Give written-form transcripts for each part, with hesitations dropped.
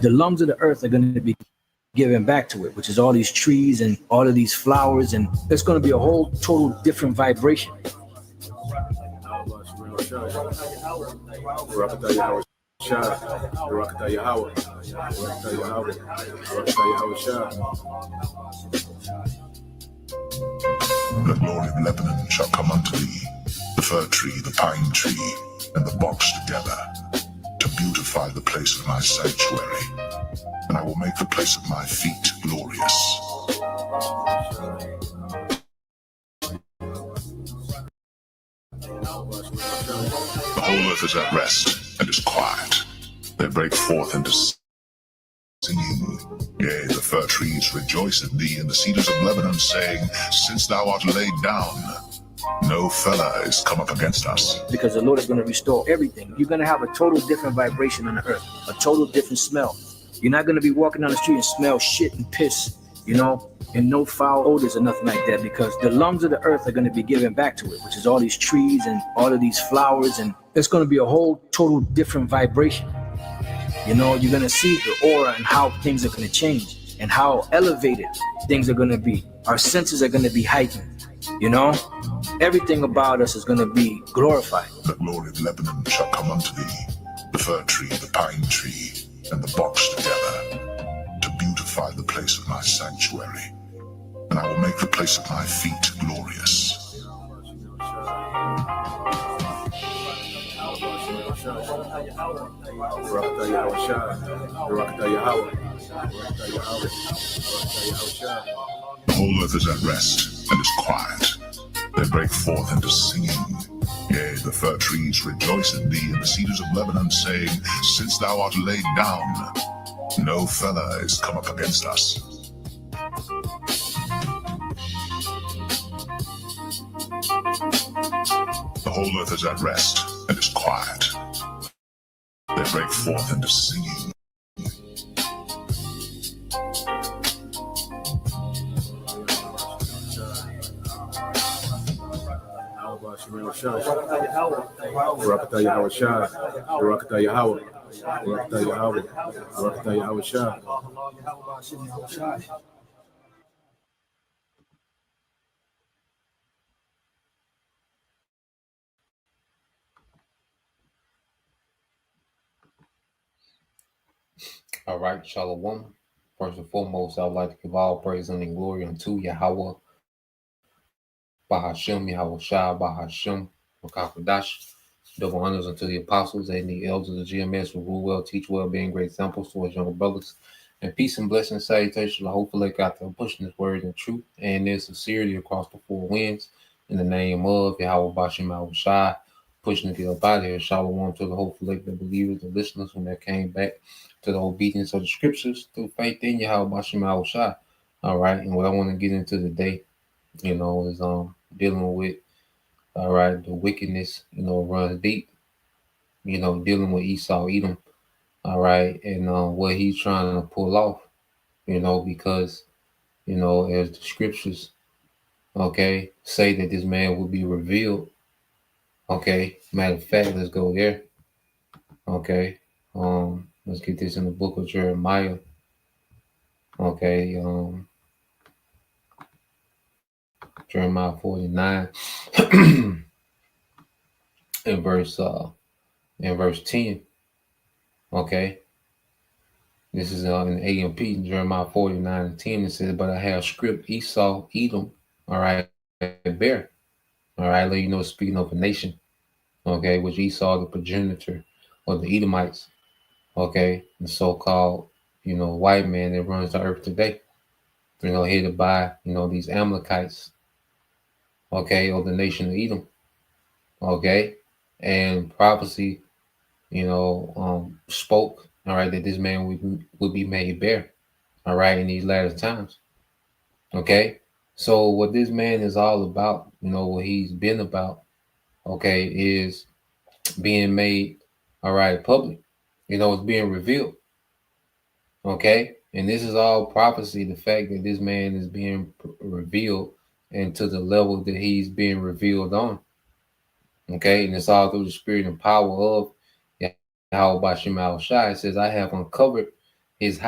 The lungs of the earth are going to be given back to it, which is all these trees and all of these flowers, and it's going to be a whole total different vibration. The glory of Lebanon shall come unto thee, the fir tree, the pine tree, and the box together, to beautify the place of my sanctuary, and I will make the place of my feet glorious. The whole earth is at rest and is quiet. They break forth into singing. Yea, the fir trees rejoice in thee, and the cedars of Lebanon, saying, since thou art laid down, no fella is come up against us. Because the Lord is going to restore everything. You're going to have a total different vibration on the earth, a total different smell. You're not going to be walking down the street and smell shit and piss, and no foul odors or nothing like that, because the lungs of the earth are going to be given back to it, which is all these trees and all of these flowers, and it's going to be a whole total different vibration. You're going to see the aura and how things are going to change and how elevated things are going to be. Our senses are going to be heightened. Everything about us is going to be glorified. The glory of Lebanon shall come unto thee, the fir tree, the pine tree, and the box together, to beautify the place of my sanctuary, and I will make the place of my feet glorious. The whole earth is at rest and is quiet. They break forth into singing. Yea, the fir trees rejoice in thee, and the cedars of Lebanon, saying, since thou art laid down, no fella is come up against us. The whole earth is at rest and is quiet. They break forth into singing. All right, Shalom. First and foremost, I would like to give all praise and glory unto Yahweh, Bahashem, Yahweh Shah, Bahashem, Makakadash. Double honors unto the apostles and the elders of the GMS who rule well, teach well, being great examples towards younger brothers. And peace and blessings, salutations. Hopefully, got them pushing this word in truth and in sincerity across the four winds. In the name of Yahweh Bashem, Yahweh Shai, pushing to get up out of here. Shalom to the hopefully the believers, the listeners who that came back to the obedience of the scriptures through faith in Yahweh Bashem, Yahweh Shai. All right, and what I want to get into today, is dealing with, all right, the wickedness, runs deep, dealing with Esau, Edom, all right, and what he's trying to pull off, because, as the scriptures, okay, say that this man will be revealed, okay, matter of fact, let's go there, okay, let's get this in the book of Jeremiah, okay, Jeremiah 49, in verse 10. Okay. This is in AMP, Jeremiah 49 and 10. It says, but I have script Esau, Edom, all right, bear. All right, let you know, speaking of a nation, okay, which Esau, the progenitor of the Edomites, okay, the so-called, white man that runs the earth today, headed by, these Amalekites, okay, of the nation of Edom, okay, and prophecy, spoke, all right, that this man would be made bare, all right, in these latter times, okay. So what this man is all about, what he's been about, okay, is being made, all right, public, it's being revealed, okay, and this is all prophecy, the fact that this man is being revealed and to the level that he's being revealed on, Okay, and it's all through the spirit and power of Yahweh Bashim Al Shai. It says, I have uncovered his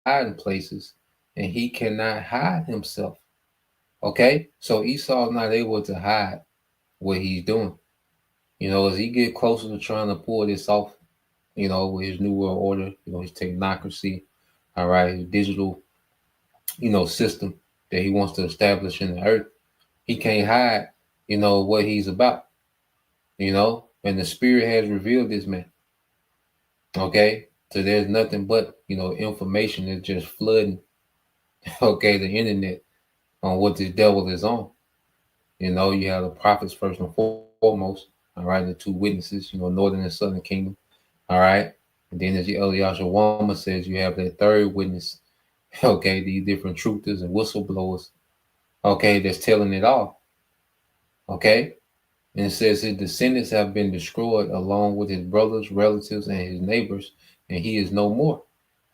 hiding places, and he cannot hide himself. Okay, so Esau's not able to hide what he's doing. As he get closer to trying to pull this off, with his new world order, his technocracy, all right, his digital, system that he wants to establish in the earth, he can't hide, what he's about, and the spirit has revealed this man. Okay, so there's nothing but information that's just flooding, okay, the internet on what this devil is on. You have the prophets first and foremost, all right, the two witnesses, northern and southern kingdom, all right. And then as your Eliasha Wama says, you have that third witness, okay, these different truthers and whistleblowers, okay, that's telling it all, okay. And it says his descendants have been destroyed along with his brothers, relatives, and his neighbors, and he is no more.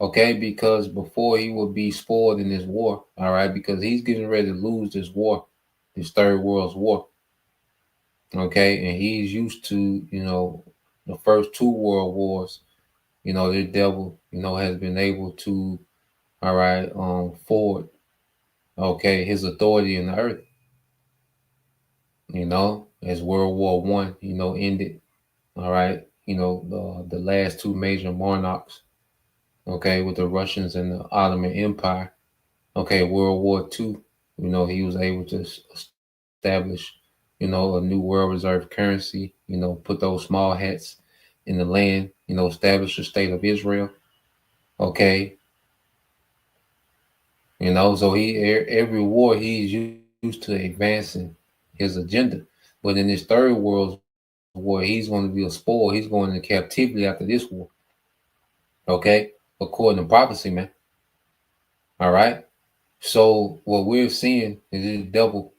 Okay, because before he will be spoiled in this war, all right, because he's getting ready to lose this war, this third world's war. Okay, and he's used to, the first two world wars, the devil, has been able to, all right, forward, okay, his authority in the earth, as World War One, ended. All right, the last two major monarchs, okay, with the Russians and the Ottoman Empire. Okay, World War Two, he was able to establish, a new world reserve currency. Put those small hats in the land. Establish the state of Israel. Okay, so every war he's used to advancing his agenda. But in this third world war, he's going to be a spoil. He's going into captivity after this war. Okay, according to prophecy, man. All right. So what we're seeing is this devil,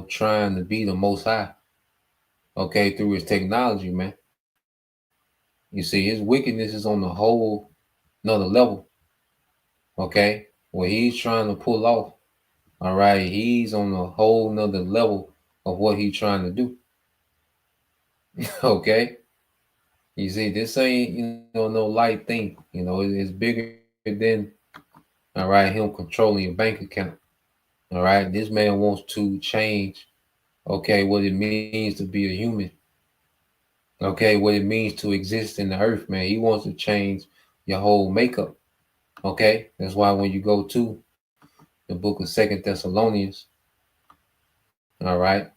trying to be the most high, okay, through his technology, man. You see, his wickedness is on the whole another level, okay? What he's trying to pull off, all right, he's on a whole nother level of what he's trying to do. Okay. You see, this ain't, no light thing. It's bigger than, all right, him controlling your bank account. All right. This man wants to change, okay, what it means to be a human. Okay, what it means to exist in the earth, man. He wants to change your whole makeup. Okay. That's why when you go to the book of Second Thessalonians, all right,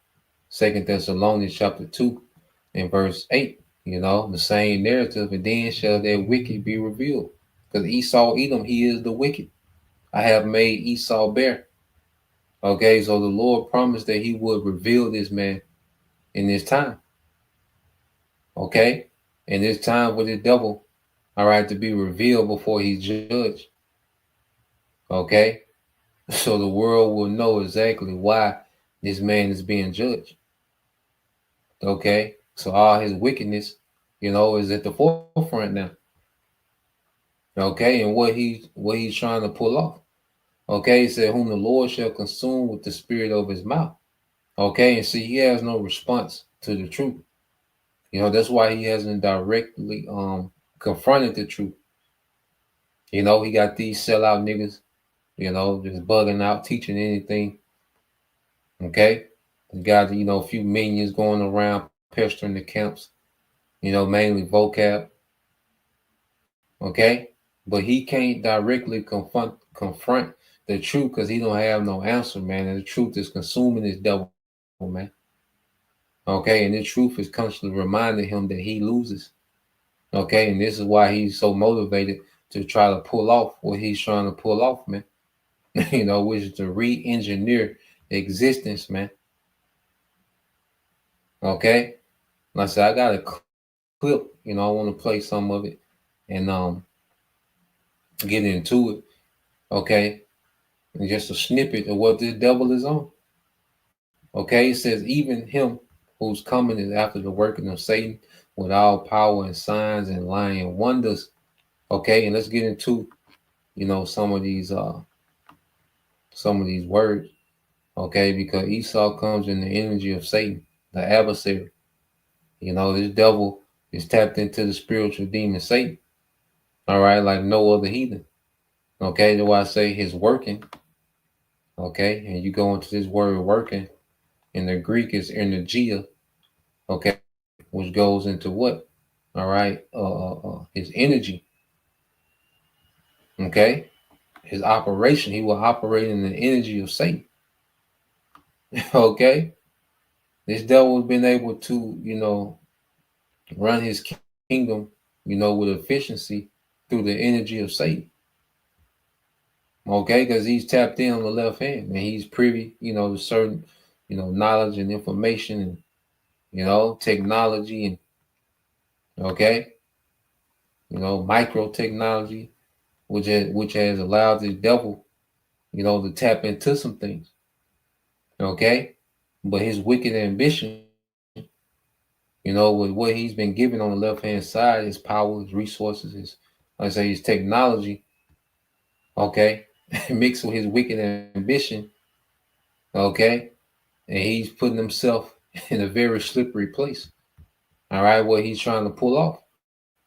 Second Thessalonians chapter 2 and verse 8, the same narrative, and then shall that wicked be revealed. Because Esau Edom, he is the wicked. I have made Esau bare. Okay, so the Lord promised that he would reveal this man in this time. Okay, and it's time for the devil, all right, to be revealed before he's judged. Okay, so the world will know exactly why this man is being judged. Okay, so all his wickedness, is at the forefront now. Okay, and what he's trying to pull off. Okay, he said, "Whom the Lord shall consume with the spirit of his mouth." Okay, and see, he has no response to the truth. That's why he hasn't directly confronted the truth. He got these sellout niggas, just bugging out, teaching anything. Okay, he got a few minions going around pestering the camps. Mainly vocab. Okay, but he can't directly confront the truth because he don't have no answer, man. And the truth is consuming this devil, man. Okay, and the truth is constantly reminding him that he loses. Okay, and this is why he's so motivated to try to pull off what he's trying to pull off, man. Which is to re-engineer existence, man. Okay, like I said, I got a clip. I want to play some of it and get into it. Okay, and just a snippet of what this devil is on. Okay, it says, even him whose coming is after the working of Satan with all power and signs and lying wonders. Okay, and let's get into some of these words. Okay, because Esau comes in the energy of Satan, the adversary. This devil is tapped into the spiritual demon Satan. All right, like no other heathen. Okay, that's why I say his working. Okay, and you go into this word working, in the Greek is energia. Okay, which goes into what? All right, his energy. Okay, his operation. He will operate in the energy of Satan. Okay, this devil has been able to, run his kingdom, with efficiency through the energy of Satan. Okay, because he's tapped in on the left hand and he's privy, to certain, knowledge and information and technology and okay, micro technology, which has allowed the devil, to tap into some things. Okay, but his wicked ambition, with what he's been given on the left hand side, his power, his resources, his technology, okay, mixed with his wicked ambition, okay, and he's putting himself in a very slippery place. All right, what he's trying to pull off.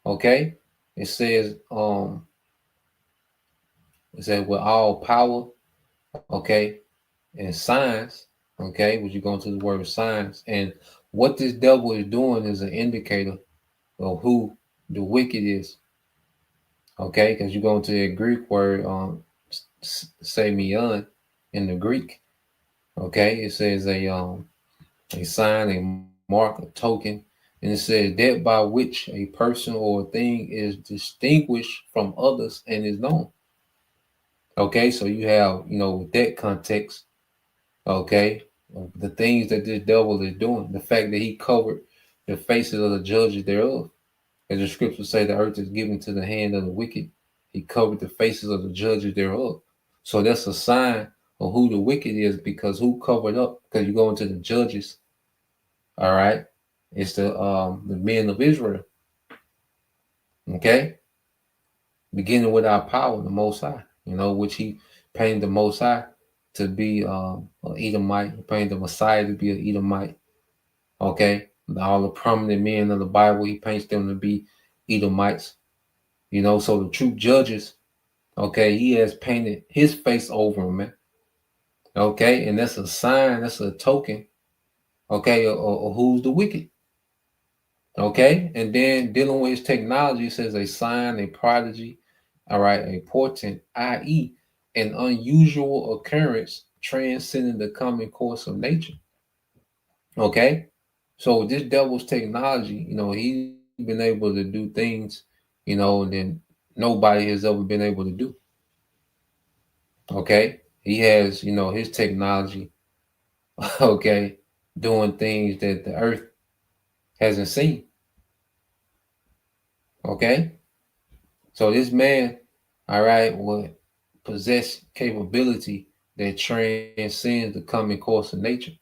Okay, it says, with all power, okay, and signs, okay, which you go into the word signs, and what this devil is doing is an indicator of who the wicked is. Okay, because you go into the Greek word, semion, in the Greek. Okay, it says a sign, a mark, a token, and it says that by which a person or a thing is distinguished from others and is known. Okay, so you have, with that context, okay, the things that this devil is doing, the fact that he covered the faces of the judges thereof. As the scriptures say, the earth is given to the hand of the wicked. He covered the faces of the judges thereof. So that's a sign of who the wicked is, because who covered up? Because you go into the judges, all right? It's the men of Israel. Okay? Beginning with our power, the most high, which he painted the most high to be an Edomite, he painted the Messiah to be an Edomite. Okay? All the prominent men of the Bible, he paints them to be Edomites. So the true judges, okay, he has painted his face over them, man. Okay, and that's a sign, that's a token, okay, of who's the wicked. Okay, and then dealing with his technology, it says a sign, a prodigy, all right, a portent, i.e., an unusual occurrence transcending the common course of nature. Okay, so this devil's technology, he's been able to do things, that nobody has ever been able to do. Okay, he has, his technology, okay, doing things that the earth hasn't seen. Okay, so this man, all right, would possess capability that transcends the common course of nature.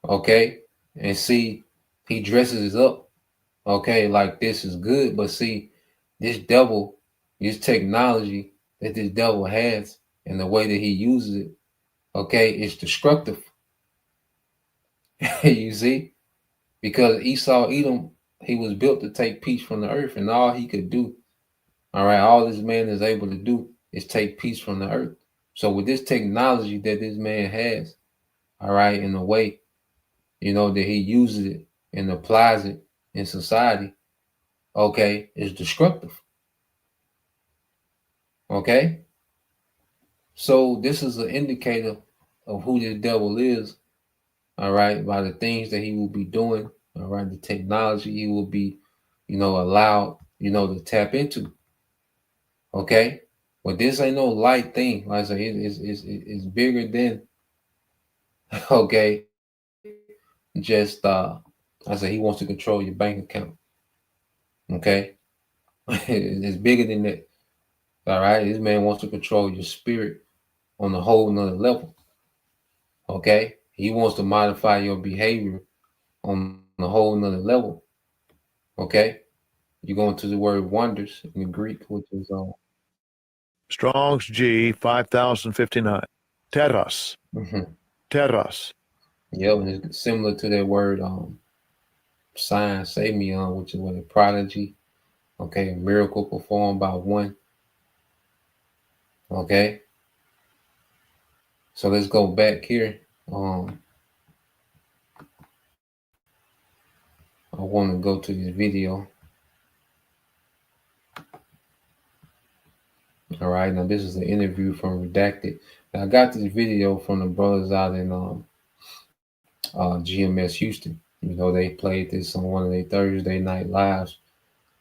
Okay, and see, he dresses it up. Okay, like this is good, but see, this devil, this technology that this devil has, and the way that he uses it, okay, it's destructive. You see, because Esau, Edom, he was built to take peace from the earth, and all he could do, all right, all this man is able to do is take peace from the earth. So with this technology that this man has, all right, in the way, that he uses it and applies it in society, okay, is destructive. Okay, so this is an indicator of who this devil is, all right, by the things that he will be doing, all right, the technology he will be, allowed, to tap into. Okay, but this ain't no light thing. Like I say, it's bigger than okay. Just I say he wants to control your bank account. Okay, it's bigger than that. All right, this man wants to control your spirit on a whole nother level. Okay, he wants to modify your behavior on a whole nother level. Okay, you go into the word wonders in the Greek, which is Strong's G 5059. Teras. mhm. Teras. Yeah, and it's similar to that word sign save me on, which is what a prodigy. Okay, a miracle performed by one. Okay, so let's go back here. I want to go to this video. All right, now this is an interview from Redacted. Now, I got this video from the brothers out in GMS Houston. You know, they played this on one of their Thursday night lives.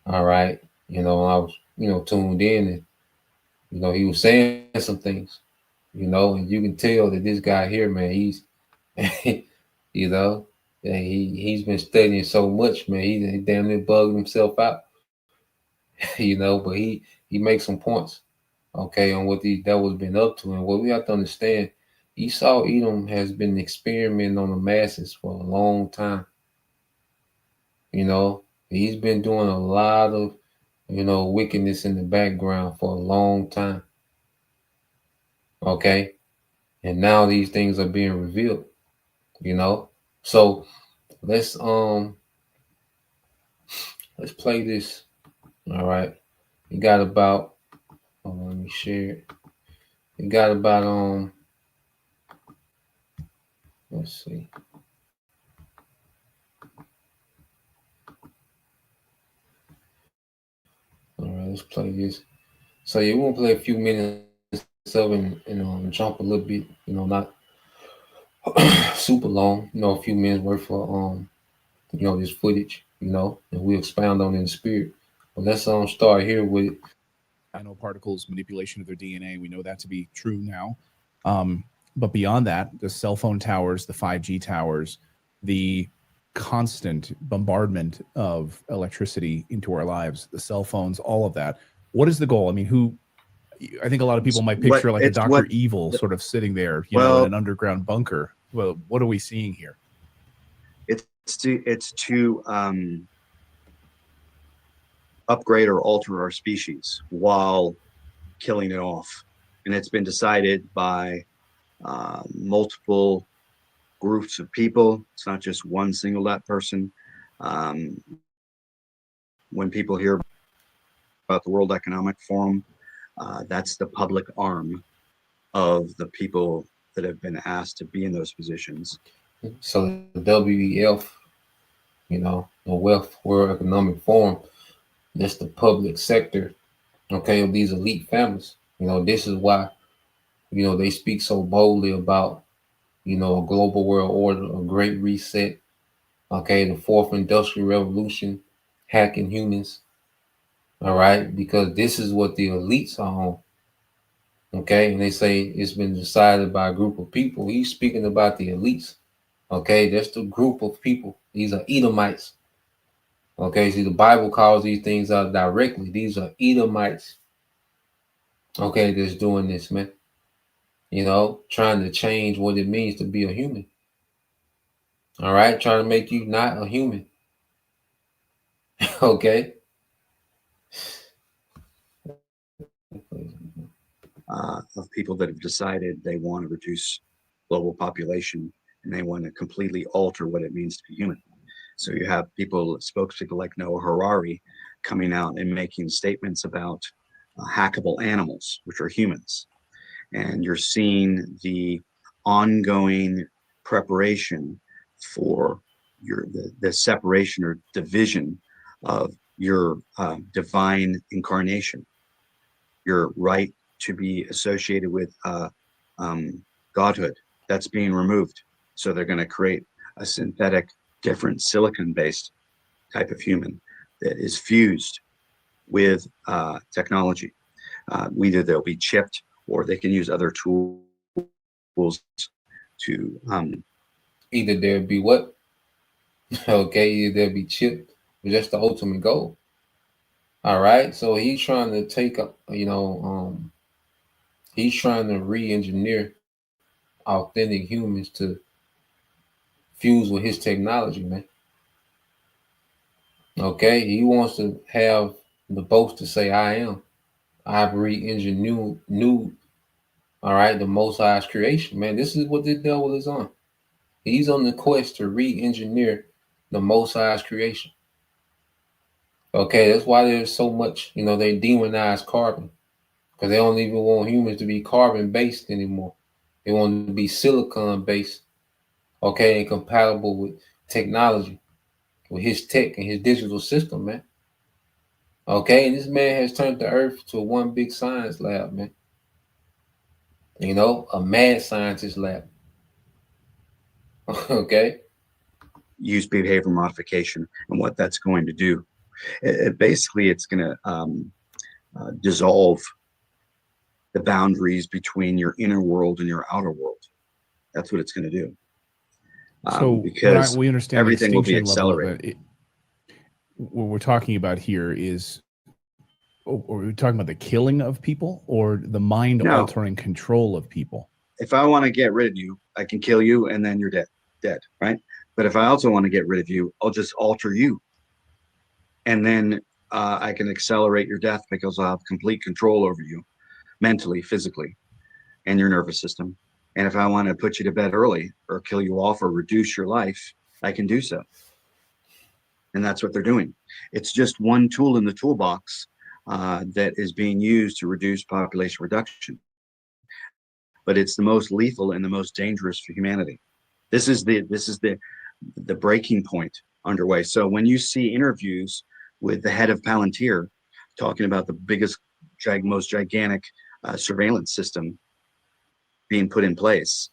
All right, I was tuned in, and he was saying some things. And you can tell that this guy here, man, he's you know, yeah, he's been studying so much, man. He damn near bugged himself out, but he makes some points, okay, on what the devil's been up to. And what we have to understand, Esau Edom has been experimenting on the masses for a long time. He's been doing a lot of, wickedness in the background for a long time. Okay. And now these things are being revealed, So let's play this. All right. You got about let me share it. You got about let's see. All right, let's play this. So you want to play a few minutes of and jump a little bit, not super long, a few minutes worth of this footage, and we expound on it in the spirit. But let's start here with nanoparticles, manipulation of their DNA. We know that to be true now. But beyond that, the cell phone towers, the 5G towers, the constant bombardment of electricity into our lives, the cell phones, all of that. What is the goal? I mean, I think a lot of people might picture like a Dr. Evil sort of sitting there, in an underground bunker. Well, what are we seeing here? It's to upgrade or alter our species while killing it off. And it's been decided by multiple groups of people. It's not just one single that person. When people hear about the World Economic Forum, that's the public arm of the people that have been asked to be in those positions. So the WEF, the World Economic Forum, that's the public sector, okay, of these elite families. This is why, they speak so boldly about, a global world order, a great reset, okay, the fourth industrial revolution, hacking humans, all right, because this is what the elites are on, okay, and they say it's been decided by a group of people. He's speaking about the elites, okay, that's the group of people. These are Edomites, okay, see, the Bible calls these things out directly. These are Edomites, okay, that's doing this, man. Trying to change what it means to be a human. All right, trying to make you not a human. Okay. Of people that have decided they want to reduce global population and they want to completely alter what it means to be human. So you have spokespeople like Noah Harari coming out and making statements about hackable animals, which are humans. And you're seeing the ongoing preparation for the separation or division of your divine incarnation, your right to be associated with godhood. That's being removed. So they're going to create a synthetic, different silicon-based type of human that is fused with technology. Either they'll be chipped or they can use other tools to either there'll be what? Okay, either they'll be chipped, but that's the ultimate goal. All right, so he's trying to take up, he's trying to re-engineer authentic humans to fuse with his technology, man. Okay, he wants to have the boast to say, I've re-engineered all right, the Most High's creation, man. This is what the devil is on. He's on the quest to re-engineer the Most High's creation. Okay, that's why there's so much, they demonize carbon because they don't even want humans to be carbon based anymore. They want to be silicon based, okay, and compatible with technology, with his tech and his digital system, man. Okay, and this man has turned the earth to one big science lab, man. A mad scientist lab. Okay. Use behavior modification and what that's going to do. Basically, it's going to dissolve the boundaries between your inner world and your outer world. That's what it's going to do. So because we understand everything the will be extinction level of accelerated. What we're talking about here is, are we talking about the killing of people or the mind-altering control of people? If I want to get rid of you, I can kill you and then you're dead, right? But if I also want to get rid of you, I'll just alter you. And then I can accelerate your death because I'll have complete control over you, mentally, physically, and your nervous system. And if I want to put you to bed early or kill you off or reduce your life, I can do so. And that's what they're doing. It's just one tool in the toolbox that is being used to reduce population reduction. But it's the most lethal and the most dangerous for humanity. This is the breaking point underway. So when you see interviews with the head of Palantir talking about the biggest, most gigantic surveillance system being put in place,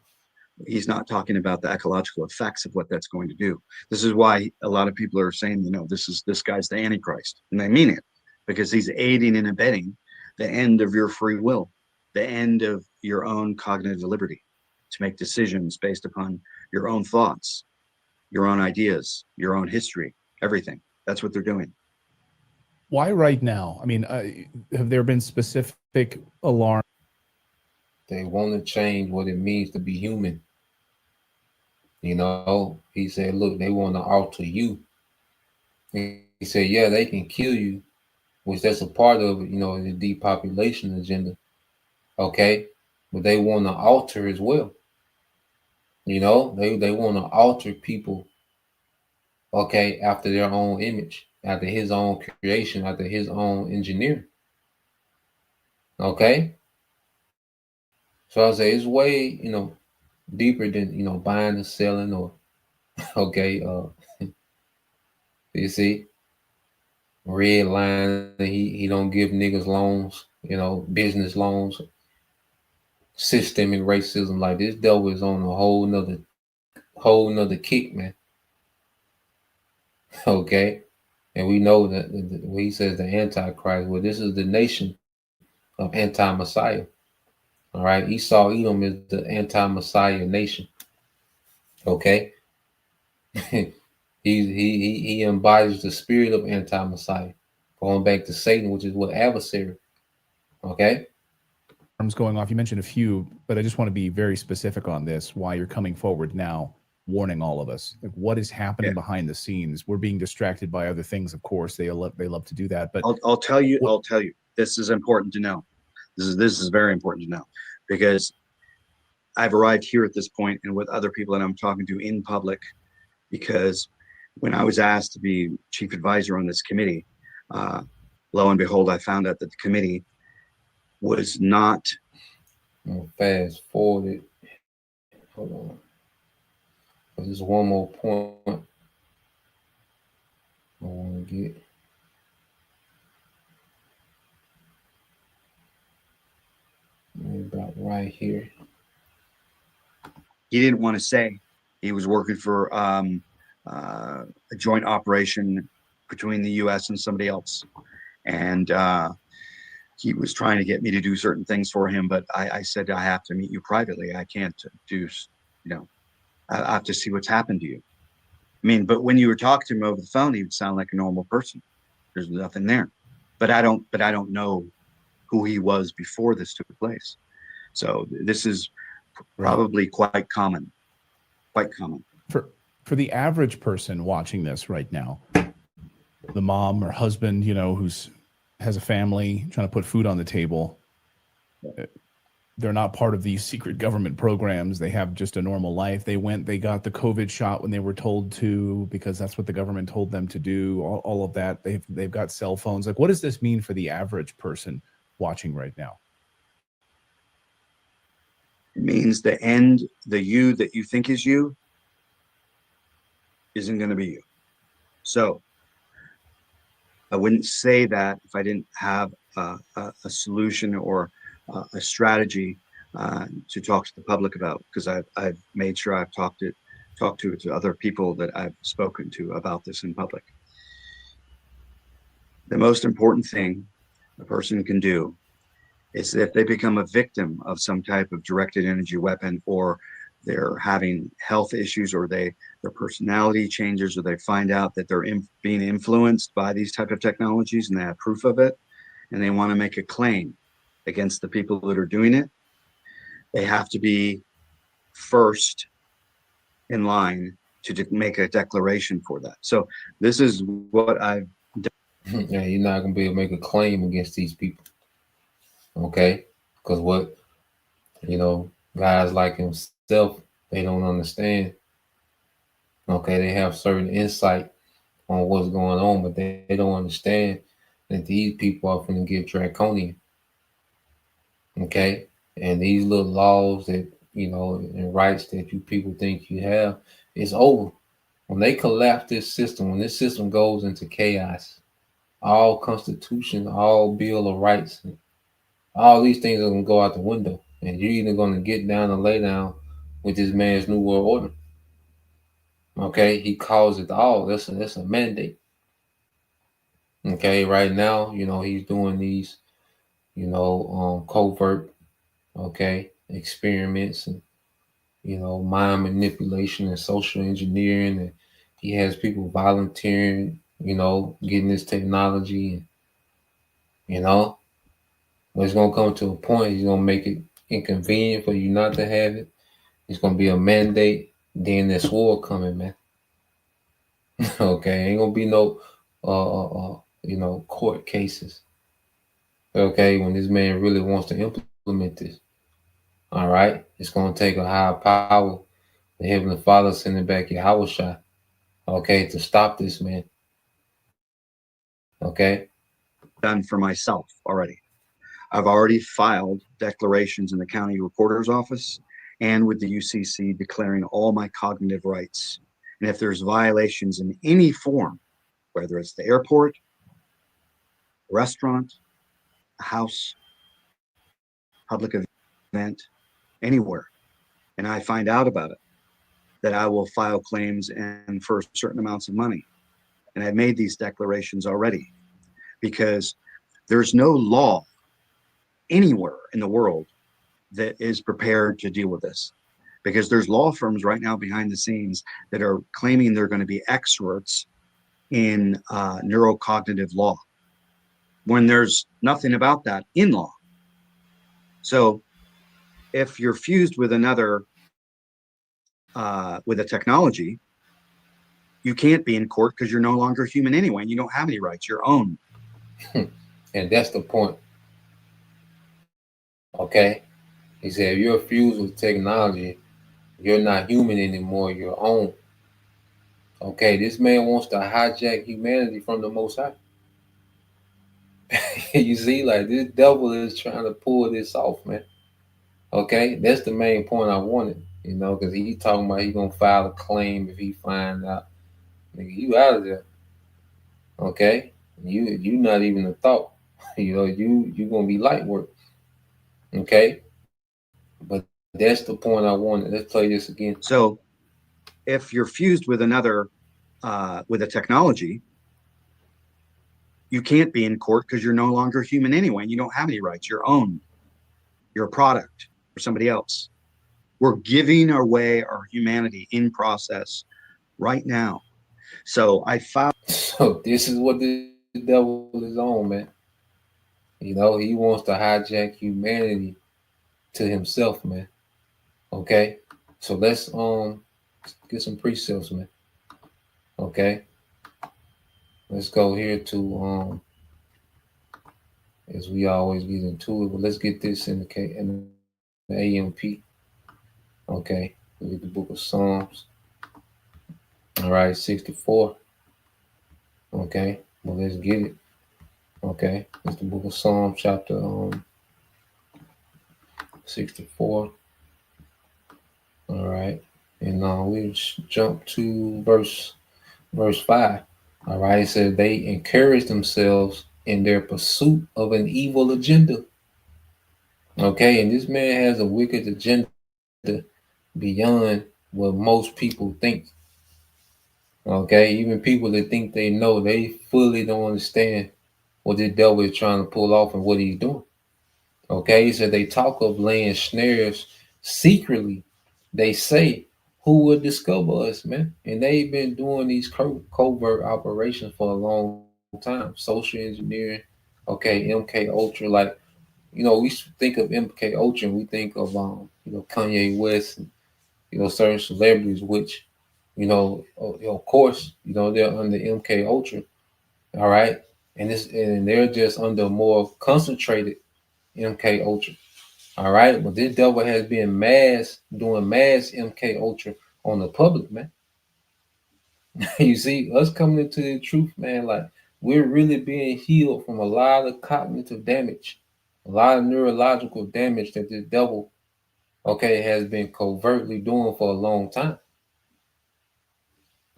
he's not talking about the ecological effects of what that's going to do. This is why a lot of people are saying, this guy's the Antichrist, and they mean it, because he's aiding and abetting the end of your free will, the end of your own cognitive liberty to make decisions based upon your own thoughts, your own ideas, your own history, everything. That's what they're doing. Why right now? I mean, have there been specific alarms? They want to change what it means to be human. He said, look, they want to alter you. He said, yeah, they can kill you, which that's a part of it, the depopulation agenda. Okay. But they want to alter as well. They want to alter people, okay, after their own image, after his own creation, after his own engineering. Okay. So I say it's way, deeper than, buying and selling or, okay, you see, red line, he don't give niggas loans, business loans, systemic racism. Like, this devil is on a whole nother kick, man. Okay. And we know that when he says the Antichrist, well, this is the nation of anti-Messiah. All right. Esau, Edom is the anti-Messiah nation. Okay. he embodies the spirit of anti-Messiah, going back to Satan, which is what adversary. Okay. Going off. You mentioned a few, but I just want to be very specific on this. Why you're coming forward now, warning all of us, like what is happening behind the scenes. We're being distracted by other things, of course. They love to do that. But I'll tell you. This is important to know. This is very important to know, because I've arrived here at this point and with other people that I'm talking to in public, because when I was asked to be chief advisor on this committee, lo and behold, I found out that the committee was not. Fast forward it. Hold on. There's one more point I want to get. About right here. He didn't want to say he was working for a joint operation between the U.S. and somebody else, and he was trying to get me to do certain things for him. But I said, I have to meet you privately. I can't do, I have to see what's happened to you. I mean, but when you were talking to him over the phone, he would sound like a normal person. There's nothing there. But I don't know who he was before this took place. So this is probably quite common. Quite common. For the average person watching this right now, the mom or husband, has a family, trying to put food on the table. they're not part of these secret government programs. They have just a normal life. They got the COVID shot when they were told to, because that's what the government told them to do. All of that. They've got cell phones. Like, what does this mean for the average person watching right now? It means the end, the you that you think is you, isn't going to be you. So I wouldn't say that if I didn't have a solution or a strategy to talk to the public about, because I've made sure I've talked to other people that I've spoken to about this in public. The most important thing a person can do is if they become a victim of some type of directed energy weapon, or they're having health issues, or their personality changes, or they find out that they're being influenced by these type of technologies and they have proof of it, and they want to make a claim against the people that are doing it, they have to be first in line to make a declaration for that. So this is what I've done. Yeah, you're not gonna be able to make a claim against these people, okay? Because what guys like himself, they don't understand. Okay, they have certain insight on what's going on, but they don't understand that these people are going to get draconian. Okay, and these little laws that and rights that you people think you have, it's over. When they collapse this system, when this system goes into chaos, all constitution, all bill of rights, all these things are gonna go out the window, and you're either gonna get down and lay down with this man's new world order. Okay, he calls it all. That's a mandate. Okay, right now, he's doing these, covert, experiments, and mind manipulation and social engineering, and he has people volunteering, getting this technology, and but it's gonna come to a point. He's gonna make it inconvenient for you not to have it. It's gonna be a mandate. Then this war coming, man. Okay, ain't gonna be no, court cases. Okay, when this man really wants to implement this, all right, it's gonna take a higher power. The Heavenly Father sending back Yahweh, okay, to stop this man. Okay, done for myself already. I've already filed declarations in the county recorder's office and with the UCC declaring all my cognitive rights. And if there's violations in any form, whether it's the airport, restaurant, a house, public event, anywhere, and I find out about it, that I will file claims and for certain amounts of money. And I've made these declarations already, because there's no law anywhere in the world that is prepared to deal with this, because there's law firms right now behind the scenes that are claiming they're going to be experts in neurocognitive law, when there's nothing about that in law. So if you're fused with another, with a technology, you can't be in court because you're no longer human anyway, and you don't have any rights, your own. And that's the point. Okay, he said, if you're fused with technology, you're not human anymore, you're own. Okay, this man wants to hijack humanity from the Most High. You see, like, this devil is trying to pull this off, man. Okay, that's the main point I wanted, because he talking about he gonna file a claim if he find out. Nigga, you out of there. Okay, you not even a thought. You gonna be light work. Okay, but that's the point I wanted. Let's play this again. So if you're fused with another, with a technology, you can't be in court because you're no longer human anyway, and you don't have any rights, your own. You're a product for somebody else. We're giving away our humanity in process right now. So I found. So this is what the devil is on, man. He wants to hijack humanity to himself, man. Okay, so let's get some precepts, man. Okay, let's go here to as we always get into it, but let's get this in the AMP. Okay, read the book of Psalms. All right, 64. Okay, well, let's get it. Okay, it's the book of Psalms, chapter 64. All right, and we jump to verse 5. All right, it says they encourage themselves in their pursuit of an evil agenda. Okay, and this man has a wicked agenda beyond what most people think. Okay, even people that think they know, they fully don't understand what the devil is trying to pull off and what he's doing. Okay, so they talk of laying snares secretly. They say, who will discover us, man? And they've been doing these covert operations for a long time. Social engineering, okay, MK Ultra. Like, we think of MK Ultra and we think of Kanye West and certain celebrities, which of course, they're under MK Ultra, all right, and they're just under more concentrated MK Ultra. All right, but this devil has been doing mass MK Ultra on the public, man. You see, us coming into the truth, man, like we're really being healed from a lot of cognitive damage, a lot of neurological damage that this devil, okay, has been covertly doing for a long time.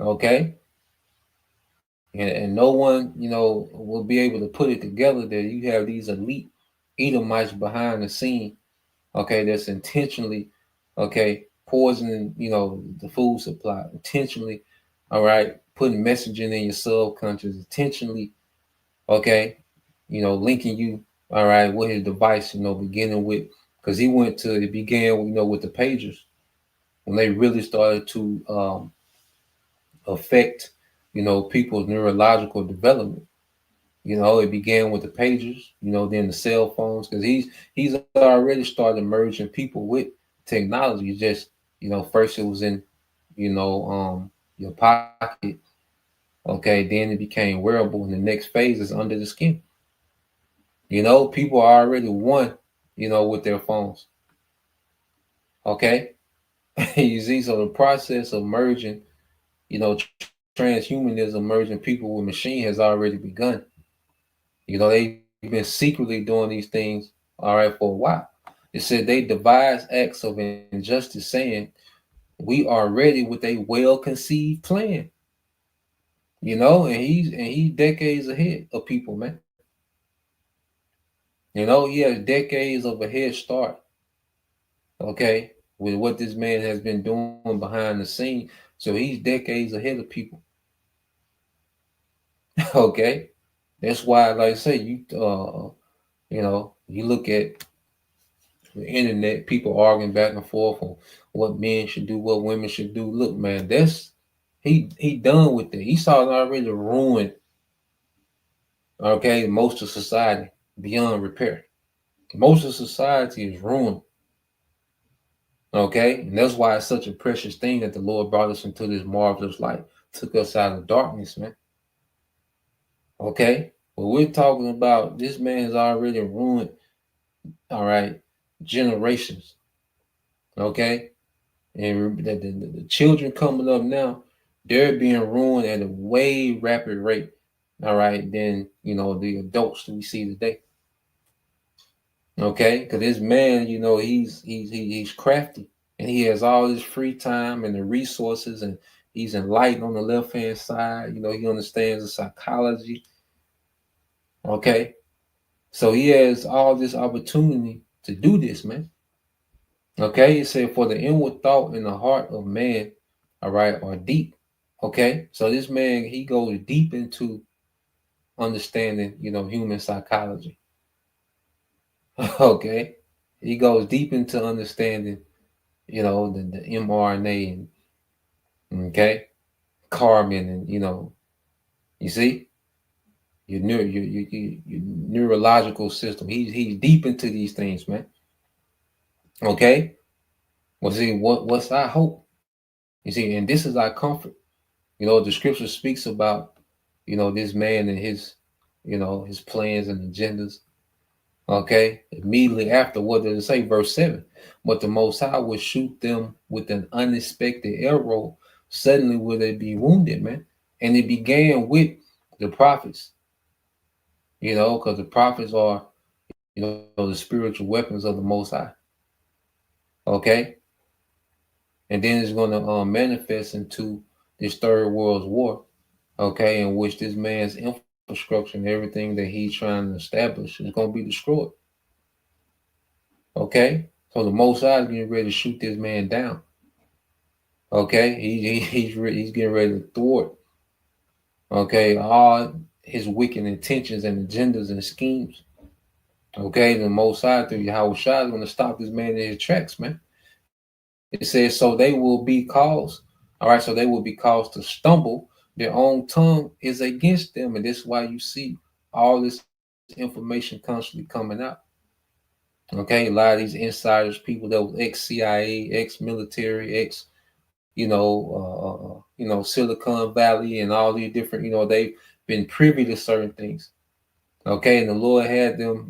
Okay. And no one, will be able to put it together that you have these elite Edomites behind the scene, okay, that's intentionally, okay, poisoning, the food supply, intentionally, all right, putting messaging in your subconscious, intentionally, okay, linking you, all right, with his device, beginning with, because it began, with the pagers, when they really started to affect, people's neurological development. It began with the pagers, then the cell phones, because he's already started merging people with technology. It's just, first it was in, your pocket. Okay, then it became wearable, and the next phase is under the skin. People are already one, with their phones. Okay, you see, so the process of merging, transhumanism, merging people with machine has already begun. They've been secretly doing these things, all right, for a while. It said they devise acts of injustice, saying, we are ready with a well-conceived plan. And he's decades ahead of people, man. He has decades of a head start, okay, with what this man has been doing behind the scene. So he's decades ahead of people. Okay. That's why, like I say, you look at the internet, people arguing back and forth on what men should do, what women should do. Look, man, he done with it. Esau already ruined, okay, most of society beyond repair. Most of society is ruined. Okay, and that's why it's such a precious thing that the Lord brought us into this marvelous light, took us out of darkness, man. Okay, but we're talking about this man has already ruined, all right, generations. Okay, and the children coming up now, they're being ruined at a way rapid rate, all right, than the adults that we see today. Okay, because this man, he's crafty, and he has all his free time and the resources, and he's enlightened on the left hand side. He understands the psychology. Okay, so he has all this opportunity to do this, man. Okay, he said, for the inward thought in the heart of man, all right, are deep. Okay, so this man, he goes deep into understanding, human psychology. Okay, he goes deep into understanding, the mRNA and, okay, carbon, and you see your neurological system. He's deep into these things, man. Okay, well, see, what's our hope? You see, and this is our comfort. The scripture speaks about, this man and his plans and agendas. Okay, immediately after, what does it say? Verse 7. But the Most High will shoot them with an unexpected arrow. Suddenly will they be wounded, man. And it began with the prophets, because the prophets are, the spiritual weapons of the Most High. Okay, and then it's going to manifest into this third world war. Okay, in which this man's infrastructure and everything that he's trying to establish is going to be destroyed. Okay, so the Most High is getting ready to shoot this man down. Okay, he's getting ready to thwart. Okay, all his wicked intentions and agendas and schemes. Okay, the Most High through Yahweh Shai is going to stop this man in his tracks, man. It says, so they will be caused. All right, so they will be caused to stumble. Their own tongue is against them, and this is why you see all this information constantly coming out. Okay, a lot of these insiders, people that was ex-CIA, ex-military, Silicon Valley, and all these different, they've been privy to certain things. Okay, and the Lord had them,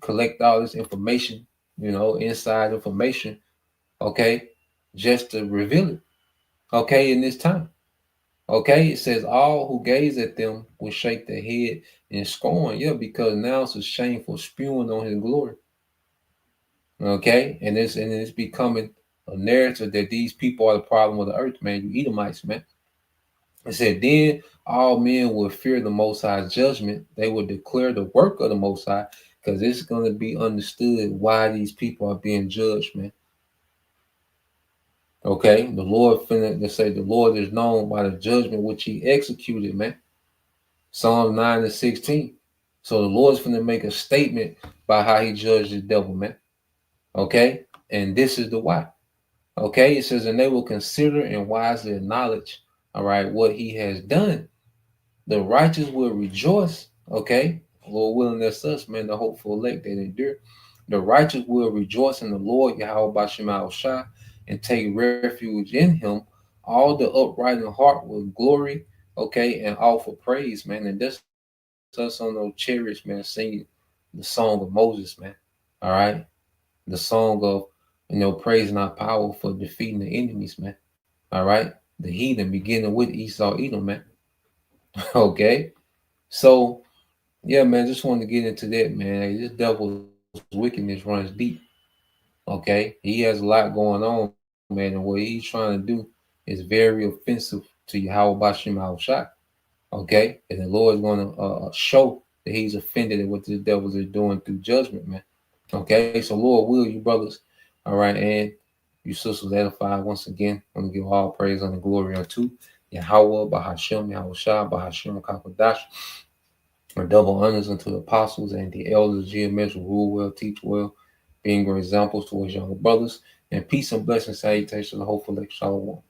collect all this information, inside information. Okay, just to reveal it. Okay, in this time. Okay, it says all who gaze at them will shake their head in scorn. Yeah, because now it's a shameful spewing on his glory. Okay, and it's becoming a narrative that these people are the problem of the earth, man. You Edomites, man. It said, then all men will fear the Most High's judgment. They will declare the work of the Most High, because it's going to be understood why these people are being judged, man. Okay, the Lord they say the Lord is known by the judgment which he executed, man. Psalm 9:16. So the Lord's finna make a statement by how he judged the devil, man. Okay, and this is the why. Okay, it says, and they will consider and wisely acknowledge, all right, what he has done. The righteous will rejoice. Okay, Lord willing, that's us, man, the hopeful elect that endure. The righteous will rejoice in the Lord, Yahweh Bashim Shai, and take refuge in him. All the upright in heart will glory, okay, and offer praise, man. And that's us on those chariots, man, singing the song of Moses, man. All right, the song of praising our power for defeating the enemies, man. All right, the heathen, beginning with Esau, Edom, man. Okay, so yeah, man, just wanted to get into that, man. This devil's wickedness runs deep. Okay, he has a lot going on, man, and what he's trying to do is very offensive to Yahweh Bashim Shai. Okay, and the Lord is going to show that he's offended at what the devils are doing through judgment, man. Okay, so Lord will you brothers, all right, and you sisters edified once again. I'm gonna give all praise and glory unto Yahweh, Bahashem, Yahweh Shah, Bahashem, Kakadash, and double honors unto the apostles and the elders, GMS, who rule well, teach well, being good examples towards younger brothers, and peace and blessings, salutations, and hopefully, shalom.